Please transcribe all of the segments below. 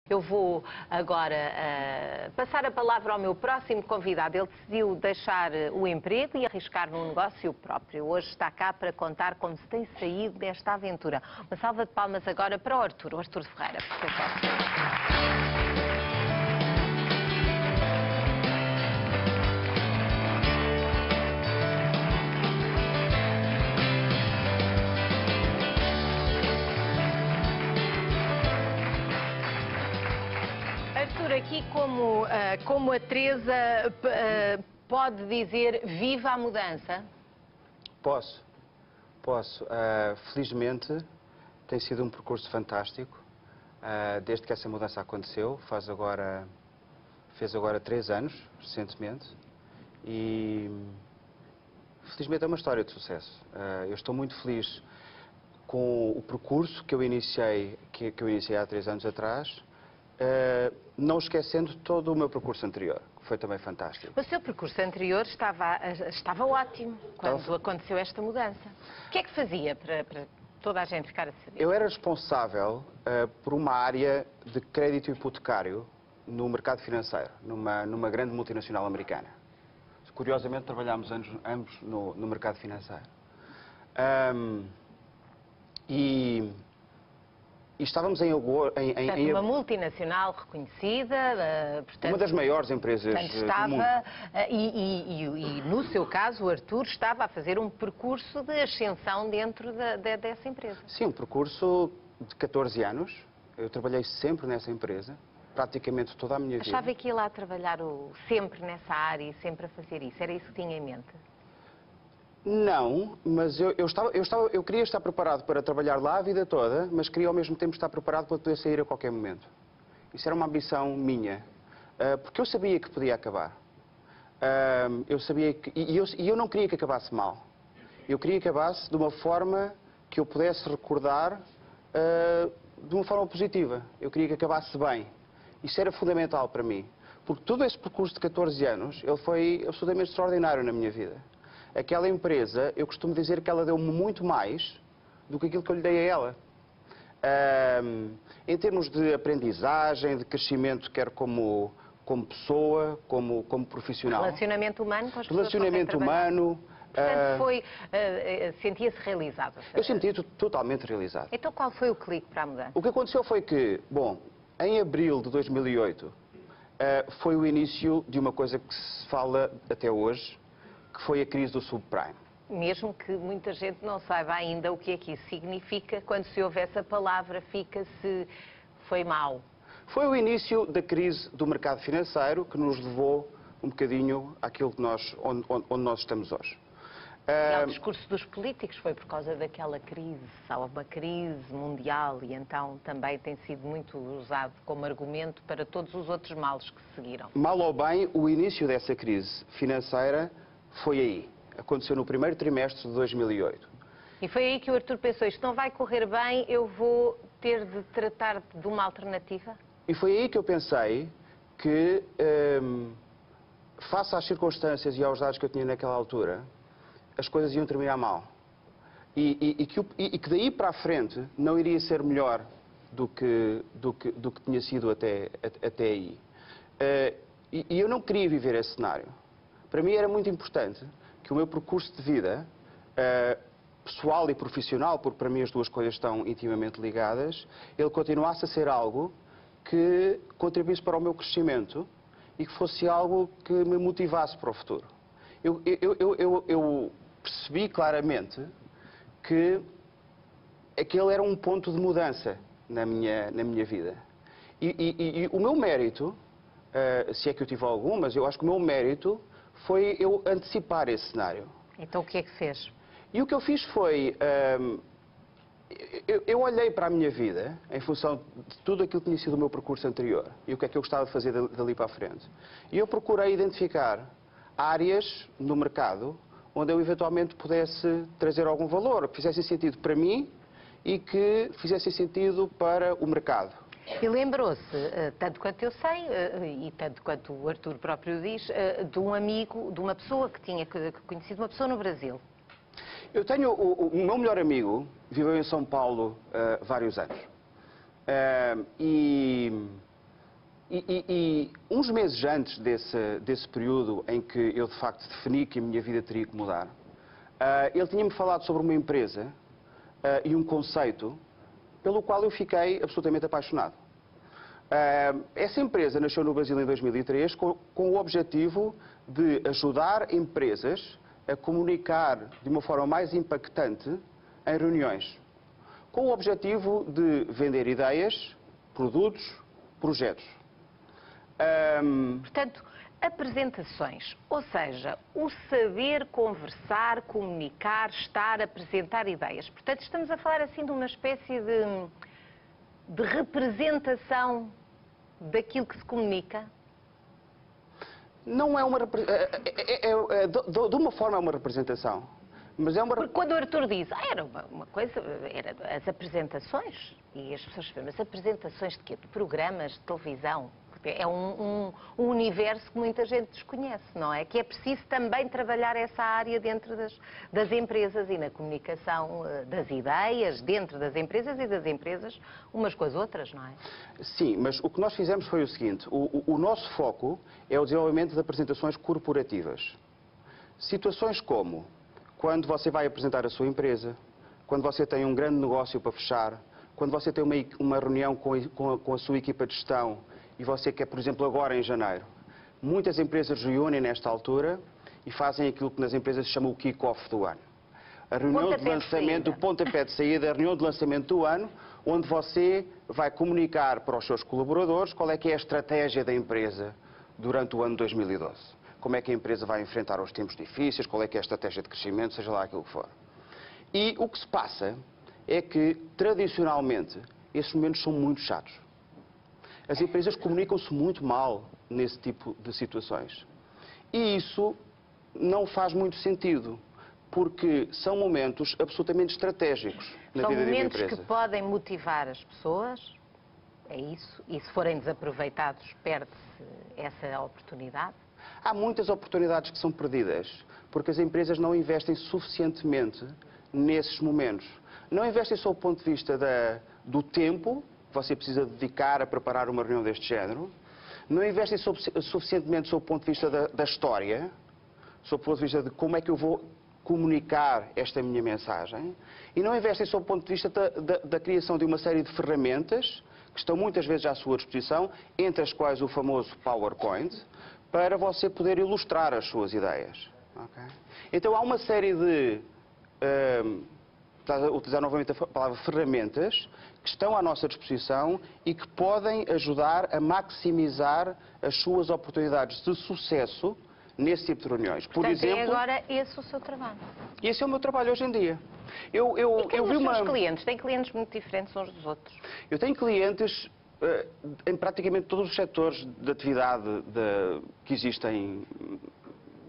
Eu vou agora passar a palavra ao meu próximo convidado. Ele decidiu deixar o emprego e arriscar num negócio próprio. Hoje está cá para contar como se tem saído desta aventura. Uma salva de palmas agora para o Artur Ferreira, por favor. Aqui como a Teresa pode dizer viva a mudança? Posso. Felizmente tem sido um percurso fantástico desde que essa mudança aconteceu. Fez agora 3 anos, recentemente, e felizmente é uma história de sucesso. Eu estou muito feliz com o percurso que eu iniciei há 3 anos atrás. Não esquecendo todo o meu percurso anterior, que foi também fantástico. O seu percurso anterior estava ótimo quando aconteceu esta mudança. O que é que fazia para toda a gente ficar a saber? Eu era responsável por uma área de crédito hipotecário no mercado financeiro, numa grande multinacional americana. Curiosamente, trabalhámos ambos no mercado financeiro. E estávamos portanto, uma multinacional reconhecida, portanto, uma das maiores empresas do mundo. E no seu caso, o Artur estava a fazer um percurso de ascensão dentro dessa empresa. Sim, um percurso de 14 anos. Eu trabalhei sempre nessa empresa, praticamente toda a minha vida. Achava que ia lá trabalhar sempre nessa área e sempre a fazer isso? Era isso que tinha em mente? Não, mas eu queria estar preparado para trabalhar lá a vida toda, mas queria ao mesmo tempo estar preparado para poder sair a qualquer momento. Isso era uma ambição minha, porque eu sabia que podia acabar. Eu não queria que acabasse mal. Eu queria que acabasse de uma forma que eu pudesse recordar de uma forma positiva. Eu queria que acabasse bem. Isso era fundamental para mim, porque todo esse percurso de 14 anos, ele foi absolutamente extraordinário na minha vida. Aquela empresa, eu costumo dizer que ela deu-me muito mais do que aquilo que eu lhe dei a ela. Em termos de aprendizagem, de crescimento, quer como pessoa, como profissional. Relacionamento humano com as pessoas. Relacionamento humano. Portanto, sentia-se realizado? Eu sentia totalmente realizado. Então qual foi o clique para a mudança? O que aconteceu foi que, em abril de 2008, foi o início de uma coisa que se fala até hoje, que foi a crise do subprime. Mesmo que muita gente não saiba ainda o que é que isso significa, quando se ouve essa palavra, fica-se foi mau. Foi o início da crise do mercado financeiro que nos levou um bocadinho àquilo que onde nós estamos hoje. E ao discurso dos políticos foi por causa daquela crise, há uma crise mundial e então também tem sido muito usado como argumento para todos os outros males que se seguiram. Mal ou bem, o início dessa crise financeira foi aí. Aconteceu no primeiro trimestre de 2008. E foi aí que o Artur pensou, isto não vai correr bem, eu vou ter de tratar de uma alternativa? E foi aí que eu pensei que, face às circunstâncias e aos dados que eu tinha naquela altura, as coisas iam terminar mal. E que daí para a frente não iria ser melhor do que tinha sido até aí. E eu não queria viver esse cenário. Para mim era muito importante que o meu percurso de vida, pessoal e profissional, porque para mim as duas coisas estão intimamente ligadas, ele continuasse a ser algo que contribuísse para o meu crescimento e que fosse algo que me motivasse para o futuro. Eu percebi claramente que aquele era um ponto de mudança na minha vida. E o meu mérito, se é que eu tive algum, mas eu acho que o meu mérito foi eu antecipar esse cenário. Então o que é que fez? E o que eu fiz foi, eu olhei para a minha vida em função de tudo aquilo que tinha sido o meu percurso anterior e o que é que eu gostava de fazer dali para a frente. E eu procurei identificar áreas no mercado onde eu eventualmente pudesse trazer algum valor, que fizesse sentido para mim e que fizesse sentido para o mercado. E lembrou-se, tanto quanto eu sei, e tanto quanto o Artur próprio diz, de um amigo, de uma pessoa que tinha conhecido, uma pessoa no Brasil. Eu tenho, o meu melhor amigo viveu em São Paulo vários anos. E E uns meses antes desse período em que eu, de facto, defini que a minha vida teria que mudar, ele tinha-me falado sobre uma empresa e um conceito pelo qual eu fiquei absolutamente apaixonado. Essa empresa nasceu no Brasil em 2003 com o objetivo de ajudar empresas a comunicar de uma forma mais impactante em reuniões, com o objetivo de vender ideias, produtos, projetos. Portanto, apresentações, ou seja, o saber conversar, comunicar, estar, apresentar ideias. Portanto, estamos a falar assim de uma espécie de representação daquilo que se comunica? Não é uma de uma forma é uma representação, mas é uma... Porque quando o Artur diz, era uma coisa, era as apresentações, e as pessoas falam, mas apresentações de quê? De programas de televisão? É um universo que muita gente desconhece, não é? Que é preciso também trabalhar essa área dentro das empresas e na comunicação das ideias dentro das empresas e das empresas umas com as outras, não é? Sim, mas o que nós fizemos foi o seguinte, o nosso foco é o desenvolvimento de apresentações corporativas. Situações como quando você vai apresentar a sua empresa, quando você tem um grande negócio para fechar, quando você tem uma reunião com a sua equipa de gestão e você quer, por exemplo, agora em janeiro. Muitas empresas reúnem nesta altura e fazem aquilo que nas empresas se chama o kick-off do ano. A reunião de lançamento, o pontapé de saída, a reunião de lançamento do ano, onde você vai comunicar para os seus colaboradores qual é que é a estratégia da empresa durante o ano 2012. Como é que a empresa vai enfrentar os tempos difíceis, qual é que é a estratégia de crescimento, seja lá aquilo que for. E o que se passa é que, tradicionalmente, esses momentos são muito chatos. As empresas comunicam-se muito mal nesse tipo de situações. E isso não faz muito sentido, porque são momentos absolutamente estratégicos na vida de uma empresa. São momentos que podem motivar as pessoas, é isso? E se forem desaproveitados, perde-se essa oportunidade? Há muitas oportunidades que são perdidas, porque as empresas não investem suficientemente nesses momentos. Não investem só do ponto de vista do tempo que você precisa dedicar a preparar uma reunião deste género, não investem suficientemente sob o ponto de vista da história, sob o ponto de vista de como é que eu vou comunicar esta minha mensagem, e não investem sob o ponto de vista da criação de uma série de ferramentas que estão muitas vezes à sua disposição, entre as quais o famoso PowerPoint, para você poder ilustrar as suas ideias. Okay? Então há uma série de... Estás a utilizar novamente a palavra ferramentas que estão à nossa disposição e que podem ajudar a maximizar as suas oportunidades de sucesso nesse tipo de reuniões. Por Portanto, exemplo, é agora esse o seu trabalho. E esse é o meu trabalho hoje em dia. E quem são os seus clientes? Tem clientes muito diferentes uns dos outros? Eu tenho clientes em praticamente todos os setores de atividade que existem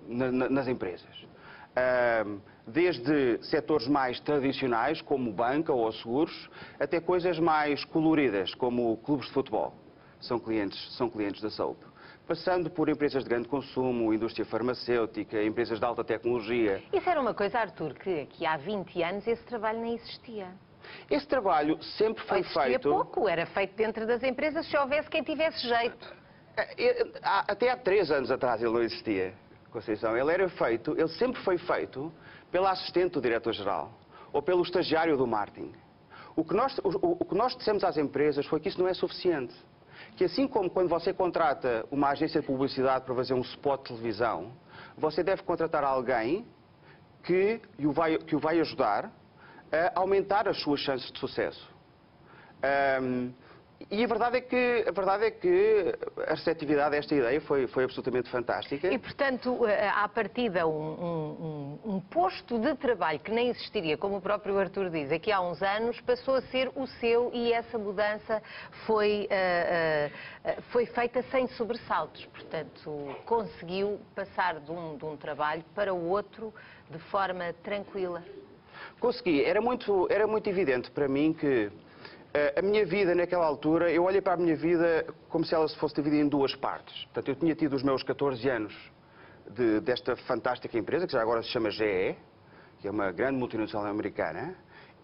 nas empresas. Desde setores mais tradicionais, como banca ou seguros, até coisas mais coloridas, como clubes de futebol. São clientes da Soap. Passando por empresas de grande consumo, indústria farmacêutica, empresas de alta tecnologia. Isso era uma coisa, Artur, que há 20 anos esse trabalho nem existia. Esse trabalho sempre foi feito... pouco, era feito dentro das empresas se houvesse quem tivesse jeito. Até há 3 anos atrás ele não existia, Conceição. Ele sempre foi feito pela assistente do diretor-geral ou pelo estagiário do marketing. O que nós dissemos às empresas foi que isso não é suficiente. Que assim como quando você contrata uma agência de publicidade para fazer um spot de televisão, você deve contratar alguém que o vai ajudar a aumentar as suas chances de sucesso. E a verdade é que a receptividade a esta ideia foi absolutamente fantástica. E, portanto, à partida, um posto de trabalho que nem existiria, como o próprio Artur diz, aqui há uns anos, passou a ser o seu e essa mudança foi feita sem sobressaltos. Portanto, conseguiu passar de um trabalho para o outro de forma tranquila. Consegui. Era muito evidente para mim que a minha vida naquela altura, eu olhei para a minha vida como se ela se fosse dividida em 2 partes. Portanto, eu tinha tido os meus 14 anos desta fantástica empresa, que já agora se chama GE, que é uma grande multinacional americana,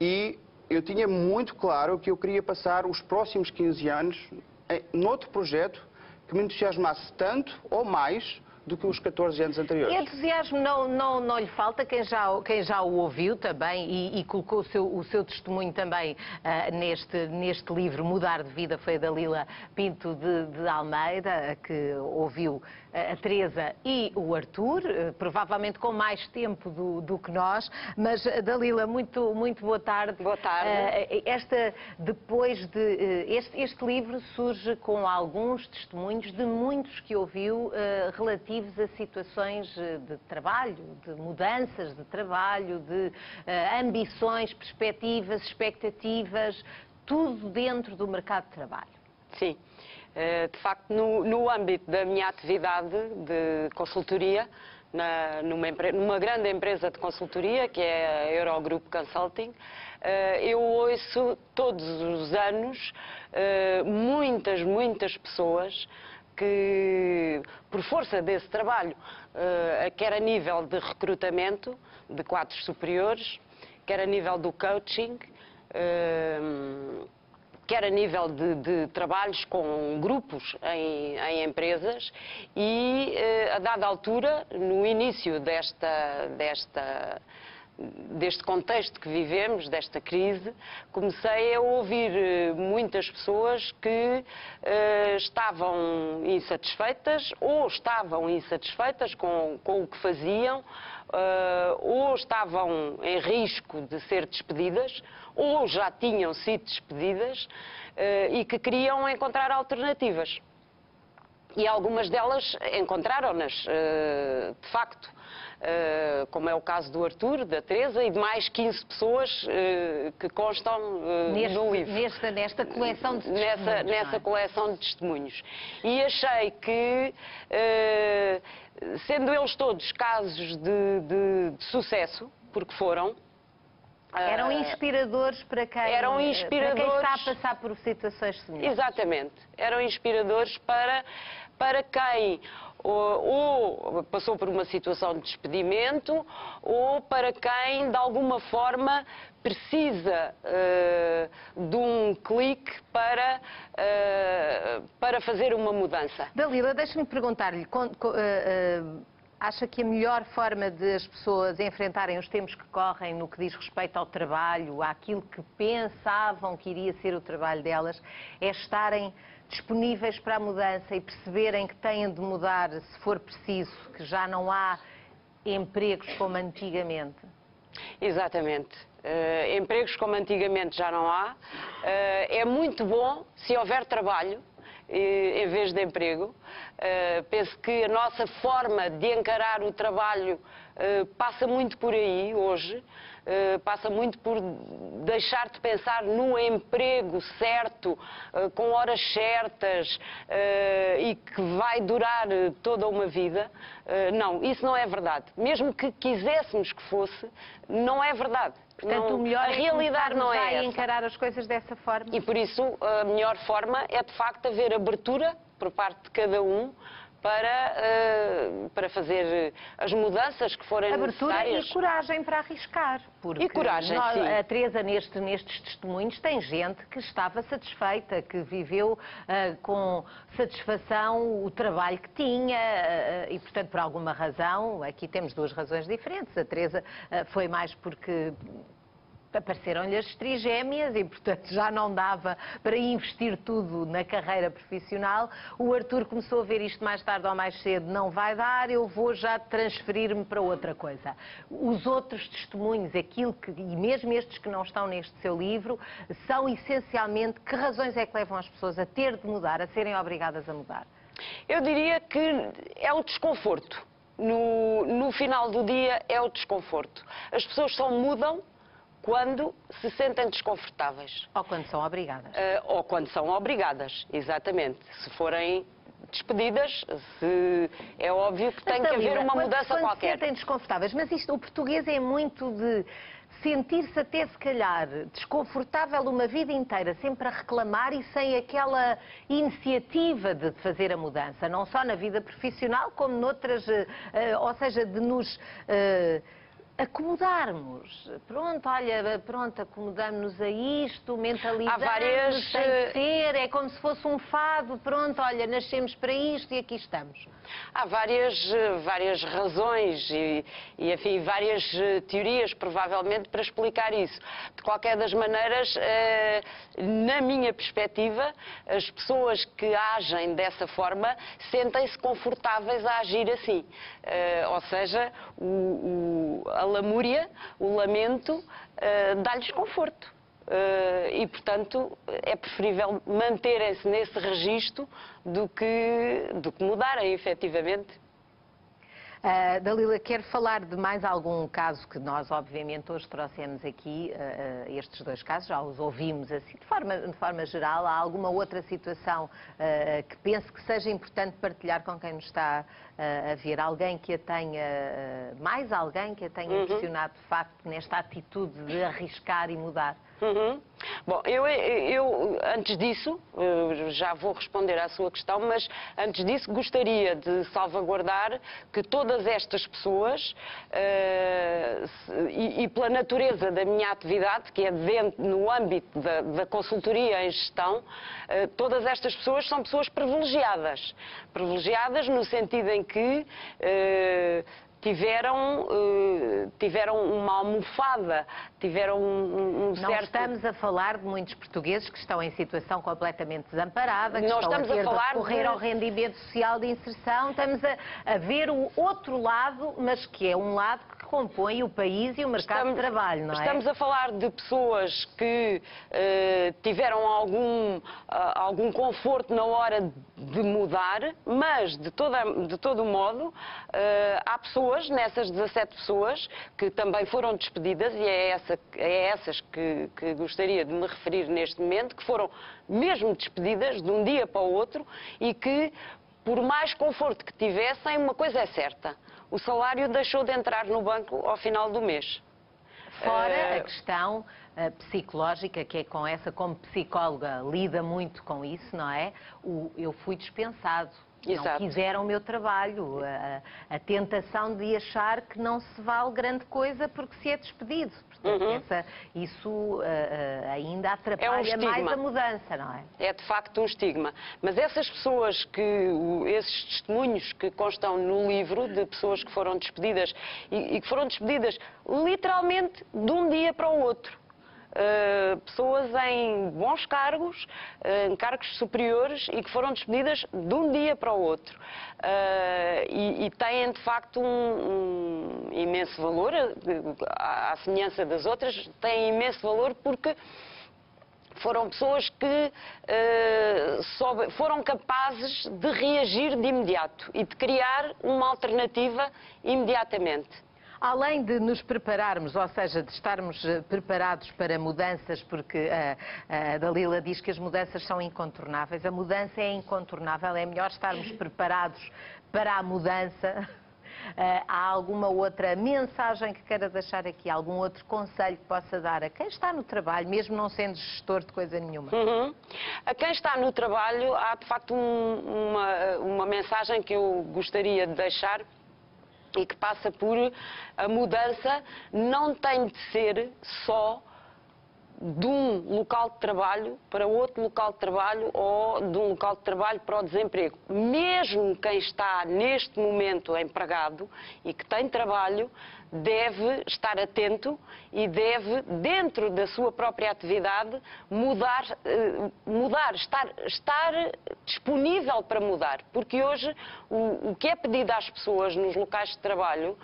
e eu tinha muito claro que eu queria passar os próximos 15 anos noutro projeto que me entusiasmasse tanto ou mais do que os 14 anos anteriores. E entusiasmo não lhe falta, quem já o ouviu também e colocou o seu testemunho também neste livro, Mudar de Vida, foi a Dalila Pinto de Almeida, que ouviu a Teresa e o Artur, provavelmente com mais tempo do que nós, mas Dalila, muito boa tarde. Boa tarde. Este livro surge com alguns testemunhos de muitos que ouviu relativos a situações de trabalho, de mudanças de trabalho, de ambições, perspectivas, expectativas, tudo dentro do mercado de trabalho. Sim. De facto, no âmbito da minha atividade de consultoria, numa grande empresa de consultoria, que é a Eurogroup Consulting, eu ouço todos os anos muitas pessoas que, por força desse trabalho, quer a nível de recrutamento de quadros superiores, quer a nível do coaching, quer a nível de trabalhos com grupos em empresas e, a dada altura, no início deste contexto que vivemos, desta crise, comecei a ouvir muitas pessoas que estavam insatisfeitas ou estavam insatisfeitas com o que faziam, ou estavam em risco de ser despedidas, ou já tinham sido despedidas e que queriam encontrar alternativas. E algumas delas encontraram-nas, de facto, como é o caso do Artur, da Teresa e de mais 15 pessoas que constam no livro. Nesta coleção de testemunhos. Nessa coleção de testemunhos. E achei que, sendo eles todos casos de sucesso, porque foram, eram inspiradores para quem está a passar por situações semelhantes. Exatamente. Eram inspiradores para quem ou passou por uma situação de despedimento ou para quem, de alguma forma, precisa de um clique para fazer uma mudança. Dalila, deixe-me perguntar-lhe, acha que a melhor forma de as pessoas enfrentarem os tempos que correm no que diz respeito ao trabalho, àquilo que pensavam que iria ser o trabalho delas, é estarem disponíveis para a mudança e perceberem que têm de mudar se for preciso, que já não há empregos como antigamente? Exatamente. Empregos como antigamente já não há. É muito bom se houver trabalho em vez de emprego. Penso que a nossa forma de encarar o trabalho passa muito por aí hoje. Passa muito por deixar de pensar no emprego certo, com horas certas e que vai durar toda uma vida. Não, isso não é verdade. Mesmo que quiséssemos que fosse, não é verdade. Portanto, o melhor a realidade não é essa. Encarar as coisas dessa forma. E por isso a melhor forma é de facto haver abertura por parte de cada um para fazer as mudanças que forem necessárias. Abertura e coragem para arriscar. E coragem, sim. A Teresa, nestes testemunhos, tem gente que estava satisfeita, que viveu com satisfação o trabalho que tinha e, portanto, por alguma razão, aqui temos duas razões diferentes. A Teresa foi mais porque apareceram-lhe as trigémeas e, portanto, já não dava para investir tudo na carreira profissional. O Artur começou a ver isto mais tarde ou mais cedo, não vai dar, eu vou já transferir-me para outra coisa. Os outros testemunhos, e mesmo estes que não estão neste seu livro, são essencialmente que razões é que levam as pessoas a ter de mudar, a serem obrigadas a mudar? Eu diria que é o desconforto. No final do dia é o desconforto. As pessoas só mudam quando se sentem desconfortáveis. Ou quando são obrigadas. Ou quando são obrigadas, exatamente. Se forem despedidas, é óbvio que tem que haver uma mudança qualquer. Quando se sentem desconfortáveis, mas o português é muito de sentir-se até, se calhar, desconfortável uma vida inteira, sempre a reclamar e sem aquela iniciativa de fazer a mudança, não só na vida profissional, como noutras, ou seja, de nos acomodarmos. Pronto, olha, pronto, acomodamos-nos a isto, mentalizamos, Há várias... tem que ser, é como se fosse um fado, pronto, olha, nascemos para isto e aqui estamos. Há várias razões enfim, várias teorias, provavelmente, para explicar isso. De qualquer das maneiras, na minha perspectiva, as pessoas que agem dessa forma sentem-se confortáveis a agir assim. Ou seja, a lamúria, o lamento, dá-lhes conforto. E, portanto, é preferível manterem-se nesse registro do que mudarem, efetivamente. Dalila, quer falar de mais algum caso que nós, obviamente, hoje trouxemos aqui, estes dois casos, já os ouvimos assim, de forma geral. Há alguma outra situação que pense que seja importante partilhar com quem nos está a ver? Alguém que a tenha, mais alguém que a tenha impressionado, de facto, nesta atitude de arriscar e mudar? Bom, eu antes disso, já vou responder à sua questão, mas antes disso gostaria de salvaguardar que todas estas pessoas, e pela natureza da minha atividade, que é no âmbito da consultoria em gestão, todas estas pessoas são pessoas privilegiadas. Privilegiadas no sentido em que tiveram uma almofada, tiveram um certo... Não estamos a falar de muitos portugueses que estão em situação completamente desamparada, que Não estão estamos a ter a falar de recorrer de... ao rendimento social de inserção. Estamos a ver o outro lado, mas que é um lado que compõe o país e o mercado de trabalho, não é? Estamos a falar de pessoas que tiveram algum conforto na hora de mudar, mas, de todo modo, há pessoas, nessas 17 pessoas, que também foram despedidas, e é essas que gostaria de me referir neste momento, que foram mesmo despedidas de um dia para o outro e que, por mais conforto que tivessem, uma coisa é certa: o salário deixou de entrar no banco ao final do mês. Fora a questão psicológica, que é com essa, como psicóloga, lida muito com isso, não é? Eu fui dispensado. Exato. Não quiseram o meu trabalho, a tentação de achar que não se vale grande coisa porque se é despedido. Portanto, isso ainda atrapalha mais a mudança, não é? É de facto um estigma. Mas essas pessoas esses testemunhos que constam no livro, de pessoas que foram despedidas e que foram despedidas literalmente de um dia para o outro. Pessoas em bons cargos, em cargos superiores, e que foram despedidas de um dia para o outro. E têm, de facto, um imenso valor, à semelhança das outras, têm imenso valor porque foram pessoas que foram capazes de reagir de imediato e de criar uma alternativa imediatamente. Além de nos prepararmos, ou seja, de estarmos preparados para mudanças, porque a Dalila diz que as mudanças são incontornáveis, a mudança é incontornável, é melhor estarmos preparados para a mudança. Há alguma outra mensagem que queira deixar aqui? Algum outro conselho que possa dar a quem está no trabalho, mesmo não sendo gestor de coisa nenhuma? A quem está no trabalho, há de facto uma mensagem que eu gostaria de deixar, e que passa por: a mudança não tem de ser só de um local de trabalho para outro local de trabalho ou de um local de trabalho para o desemprego. Mesmo quem está neste momento empregado e que tem trabalho, deve estar atento e deve, dentro da sua própria atividade, estar disponível para mudar. Porque hoje o que é pedido às pessoas nos locais de trabalho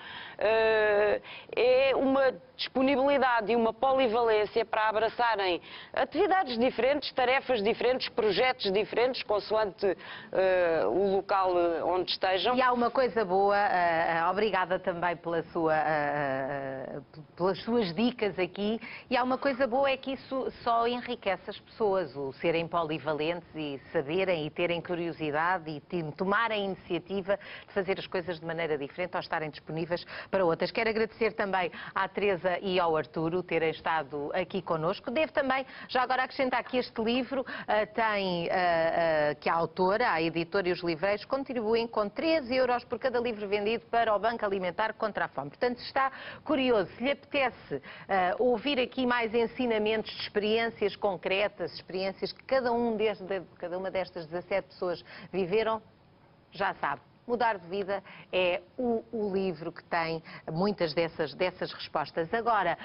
é uma disponibilidade e uma polivalência para abraçarem atividades diferentes, tarefas diferentes, projetos diferentes, consoante o local onde estejam. E há uma coisa boa, obrigada também pelas suas dicas aqui, e há uma coisa boa, é que isso só enriquece as pessoas, o serem polivalentes e saberem e terem curiosidade e tomarem a iniciativa de fazer as coisas de maneira diferente ou estarem disponíveis para outras. Quero agradecer também à Teresa e ao Arturo terem estado aqui connosco. Devo também, já agora, acrescentar que este livro tem que a autora, a editora e os livreiros contribuem com 13 € por cada livro vendido para o Banco Alimentar contra a Fome. Portanto, se está curioso, se lhe apetece ouvir aqui mais ensinamentos de experiências concretas, experiências que cada uma destas 17 pessoas viveram, já sabe. Mudar de Vida é o livro que tem muitas dessas respostas. Agora,